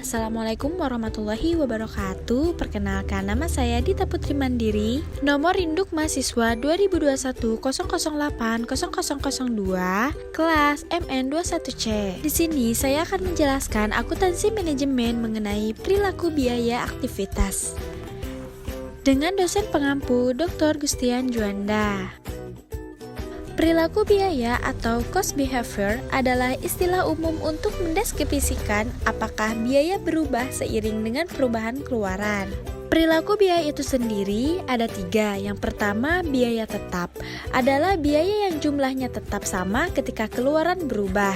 Assalamualaikum warahmatullahi wabarakatuh. Perkenalkan, nama saya Dita Putri Mandiri. Nomor induk mahasiswa 2021-008-0002, kelas MN21C. Di sini saya akan menjelaskan akuntansi manajemen mengenai perilaku biaya aktivitas dengan dosen pengampu Dr. Gustian Juanda. Perilaku biaya atau cost behavior adalah istilah umum untuk mendeskripsikan apakah biaya berubah seiring dengan perubahan keluaran. Perilaku biaya itu sendiri ada 3. Yang pertama, biaya tetap adalah biaya yang jumlahnya tetap sama ketika keluaran berubah.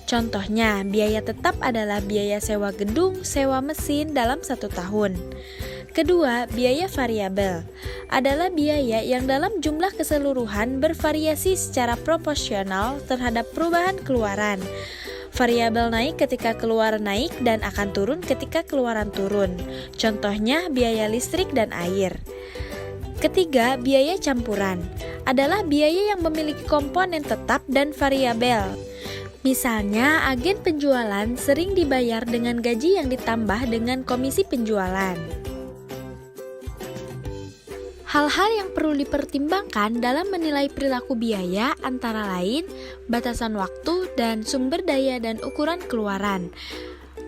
Contohnya, biaya tetap adalah biaya sewa gedung, sewa mesin dalam 1 tahun. Kedua, biaya variabel adalah biaya yang dalam jumlah keseluruhan bervariasi secara proporsional terhadap perubahan keluaran. Variabel naik ketika keluaran naik dan akan turun ketika keluaran turun. Contohnya biaya listrik dan air. Ketiga, biaya campuran adalah biaya yang memiliki komponen tetap dan variabel. Misalnya, agen penjualan sering dibayar dengan gaji yang ditambah dengan komisi penjualan. Hal-hal yang perlu dipertimbangkan dalam menilai perilaku biaya antara lain batasan waktu dan sumber daya dan ukuran keluaran.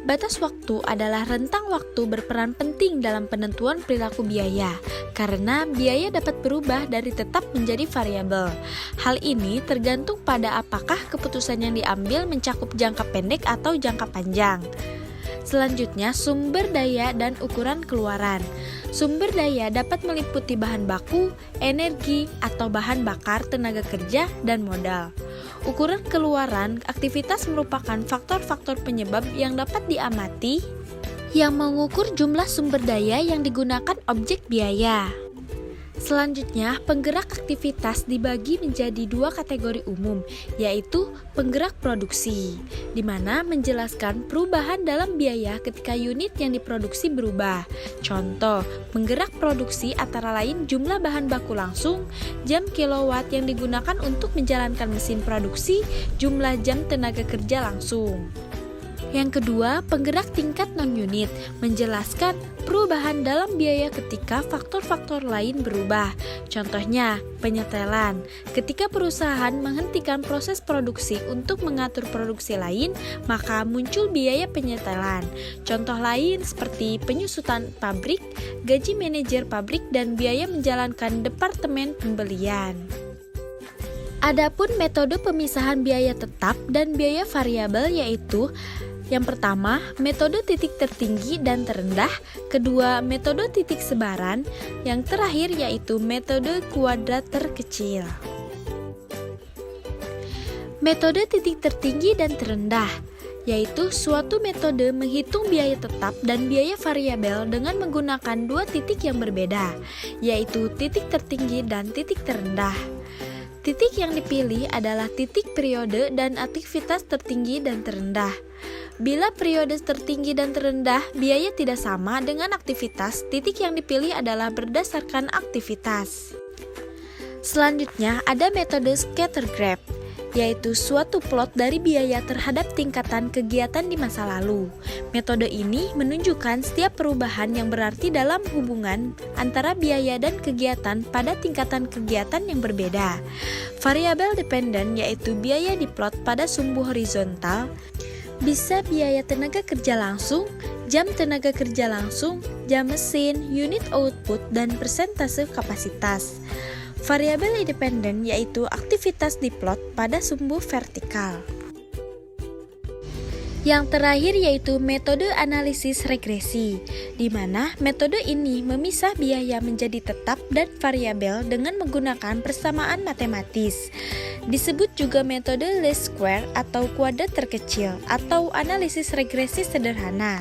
Batas waktu adalah rentang waktu berperan penting dalam penentuan perilaku biaya, karena biaya dapat berubah dari tetap menjadi variabel. Hal ini tergantung pada apakah keputusan yang diambil mencakup jangka pendek atau jangka panjang. Selanjutnya, sumber daya dan ukuran keluaran. Sumber daya dapat meliputi bahan baku, energi, atau bahan bakar, tenaga kerja, dan modal. Ukuran keluaran aktivitas merupakan faktor-faktor penyebab yang dapat diamati yang mengukur jumlah sumber daya yang digunakan objek biaya. Selanjutnya, penggerak aktivitas dibagi menjadi 2 kategori umum, yaitu penggerak produksi, di mana menjelaskan perubahan dalam biaya ketika unit yang diproduksi berubah. Contoh, penggerak produksi antara lain jumlah bahan baku langsung, jam kilowatt yang digunakan untuk menjalankan mesin produksi, jumlah jam tenaga kerja langsung. Yang kedua, penggerak tingkat non-unit, menjelaskan perubahan dalam biaya ketika faktor-faktor lain berubah. Contohnya, penyetelan. Ketika perusahaan menghentikan proses produksi untuk mengatur produksi lain, maka muncul biaya penyetelan. Contoh lain seperti penyusutan pabrik, gaji manajer pabrik, dan biaya menjalankan departemen pembelian. Adapun metode pemisahan biaya tetap dan biaya variabel yaitu: yang pertama, metode titik tertinggi dan terendah. Kedua, metode titik sebaran. Yang terakhir yaitu metode kuadrat terkecil. Metode titik tertinggi dan terendah yaitu suatu metode menghitung biaya tetap dan biaya variabel dengan menggunakan 2 titik yang berbeda, yaitu titik tertinggi dan titik terendah. Titik yang dipilih adalah titik periode dan aktivitas tertinggi dan terendah. Bila periode tertinggi dan terendah biaya tidak sama dengan aktivitas, titik yang dipilih adalah berdasarkan aktivitas. Selanjutnya ada metode scatter graph, yaitu suatu plot dari biaya terhadap tingkatan kegiatan di masa lalu. Metode ini menunjukkan setiap perubahan yang berarti dalam hubungan antara biaya dan kegiatan pada tingkatan kegiatan yang berbeda. Variabel dependen yaitu biaya diplot pada sumbu horizontal, bisa biaya tenaga kerja langsung, jam tenaga kerja langsung, jam mesin, unit output, dan persentase kapasitas. Variabel independen yaitu aktivitas diplot pada sumbu vertikal. Yang terakhir yaitu metode analisis regresi, di mana metode ini memisah biaya menjadi tetap dan variabel dengan menggunakan persamaan matematis. Disebut juga metode least square atau kuadrat terkecil atau analisis regresi sederhana.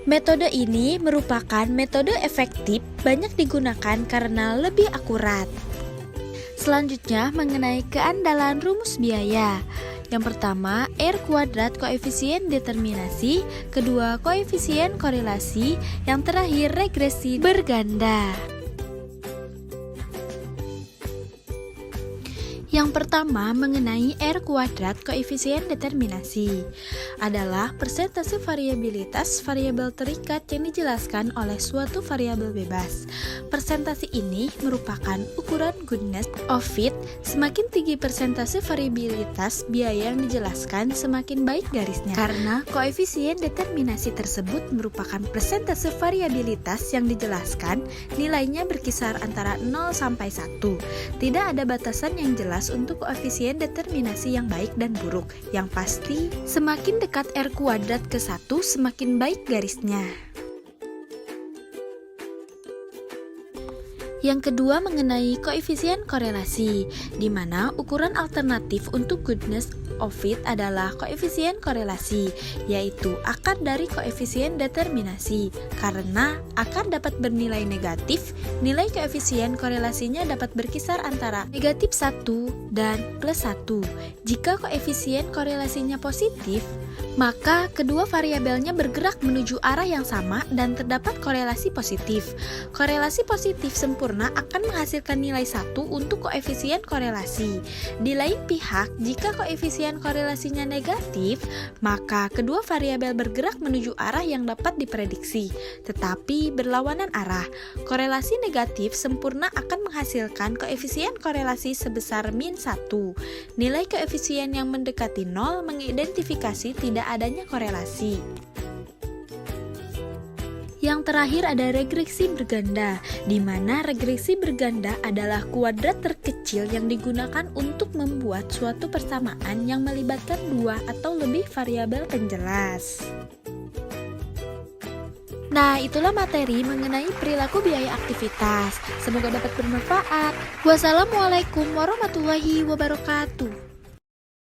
Metode ini merupakan metode efektif, banyak digunakan karena lebih akurat. Selanjutnya mengenai keandalan rumus biaya. Yang pertama, R kuadrat koefisien determinasi, kedua koefisien korelasi, yang terakhir regresi berganda. Yang pertama mengenai R kuadrat koefisien determinasi adalah persentase variabilitas variabel terikat yang dijelaskan oleh suatu variabel bebas. Persentase ini merupakan ukuran goodness of fit. Semakin tinggi persentase variabilitas biaya yang dijelaskan, semakin baik garisnya. Karena koefisien determinasi tersebut merupakan persentase variabilitas yang dijelaskan, nilainya berkisar antara 0 sampai 1. Tidak ada batasan yang jelas untuk koefisien determinasi yang baik dan buruk. Yang pasti, semakin dekat R kuadrat ke 1, semakin baik garisnya. Yang kedua mengenai koefisien korelasi, di mana ukuran alternatif untuk goodness of fit adalah koefisien korelasi, yaitu akar dari koefisien determinasi. Karena akar dapat bernilai negatif, nilai koefisien korelasinya dapat berkisar antara negatif 1 dan plus 1. Jika koefisien korelasinya positif, maka kedua variabelnya bergerak menuju arah yang sama dan terdapat korelasi positif. Korelasi positif sempurna akan menghasilkan nilai 1 untuk koefisien korelasi. Di lain pihak, jika koefisien korelasinya negatif, maka kedua variabel bergerak menuju arah yang dapat diprediksi, tetapi berlawanan arah. Korelasi negatif sempurna akan menghasilkan koefisien korelasi sebesar min 1. Nilai koefisien yang mendekati 0 mengidentifikasi tidak adanya korelasi. Yang terakhir ada regresi berganda, di mana regresi berganda adalah kuadrat terkecil yang digunakan untuk membuat suatu persamaan yang melibatkan dua atau lebih variabel penjelas. Nah, itulah materi mengenai perilaku biaya aktivitas. Semoga dapat bermanfaat. Wassalamualaikum warahmatullahi wabarakatuh.